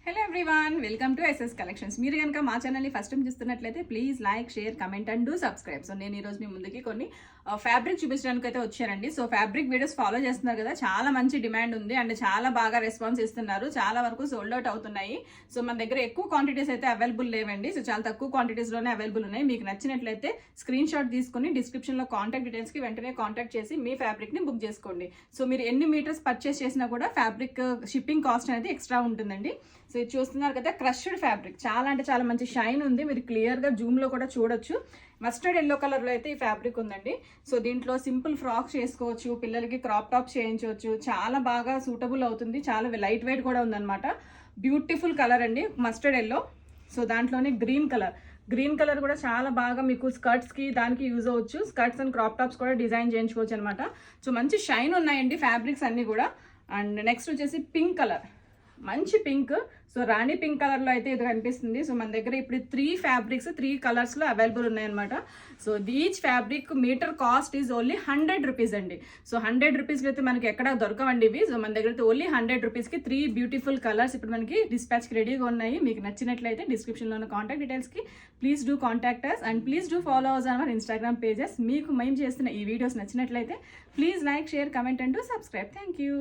Hello everyone, welcome to SS collections. మీరు కనుక మా ఛానల్ని ఫస్ట్ టైం చూస్తున్నట్లయితే please like, share, comment and do subscribe. So నేను ఈరోజు మీ ముందుకి కొన్ని ఫ్యాబ్రిక్ చూపించడానికి అయితే వచ్చానండి. సో ఫ్యాబ్రిక్ వీడియోస్ ఫాలో చేస్తున్నారు కదా, చాలా మంచి డిమాండ్ ఉంది అండ్ చాలా బాగా రెస్పాన్స్ ఇస్తున్నారు. చాలా వరకు సోల్డ్ అవుట్ అవుతున్నాయి. సో మన దగ్గర ఎక్కువ క్వాంటిటీస్ అయితే అవైలబుల్ లేవండి. సో చాలా తక్కువ క్వాంటిటీస్లోనే అవైలబుల్ ఉన్నాయి. మీకు నచ్చినట్లయితే స్క్రీన్ షాట్ తీసుకుని డిస్క్రిప్షన్లో కాంటాక్ట్ డీటెయిల్స్కి వెంటనే కాంటాక్ట్ చేసి మీ ఫ్యాబ్రిక్ని బుక్ చేసుకోండి. సో మీరు ఎన్ని మీటర్స్ పర్చేస్ చేసినా కూడా ఫ్యాబ్రిక్ షిప్పింగ్ కాస్ట్ అనేది ఎక్స్ట్రా ఉంటుందండి. సో ఇది చూస్తున్నారు కదా, క్రష్డ్ ఫ్యాబ్రిక్ చాలా అంటే చాలా మంచి షైన్ ఉంది. మీరు క్లియర్గా జూమ్లో కూడా చూడొచ్చు. మస్టర్డ్ ఎల్లో కలర్లో అయితే ఈ ఫ్యాబ్రిక్ ఉందండి. సో దీంట్లో సింపుల్ ఫ్రాక్స్ చేసుకోవచ్చు, పిల్లలకి క్రాప్ టాప్స్ చేయించవచ్చు. చాలా బాగా సూటబుల్ అవుతుంది. చాలా లైట్ వెయిట్ కూడా ఉందన్నమాట. బ్యూటిఫుల్ కలర్ అండి మస్టర్డ్ ఎల్లో. సో దాంట్లోనే గ్రీన్ కలర్ కూడా చాలా బాగా మీకు స్కర్ట్స్కి దానికి యూజ్ అవ్వచ్చు. స్కర్ట్స్ అండ్ క్రాప్ టాప్స్ కూడా డిజైన్ చేయించుకోవచ్చు అనమాట. సో మంచి షైన్ ఉన్నాయండి ఫ్యాబ్రిక్స్ అన్నీ కూడా. అండ్ నెక్స్ట్ వచ్చేసి పింక్ కలర్, మంచి పింక్. సో రాణి పింక్ కలర్లో అయితే ఇది కనిపిస్తుంది. సో మన దగ్గర ఇప్పుడు 3 ఫ్యాబ్రిక్స్ 3 కలర్స్లో అవైలబుల్ ఉన్నాయన్నమాట. So each fabric metre cost is only 100 rupees అండి. సో 100 రూపీస్కి అయితే మనకి ఎక్కడ దొరకవండి ఇవి. సో మన దగ్గర అయితే ఓన్లీ 100 రూపీస్కి 3 బ్యూటిఫుల్ కలర్స్ ఇప్పుడు మనకి డిస్పాచ్కి రెడీగా ఉన్నాయి. మీకు నచ్చినట్లయితే డిస్క్రిప్షన్లో ఉన్న కాంటాక్ట్ డీటెయిల్స్కి please do contact us and please do follow us our Instagram pages. మీకు మేము చేస్తున్న ఈ వీడియోస్ నచ్చినట్లయితే please like, share, comment and do subscribe. Thank you.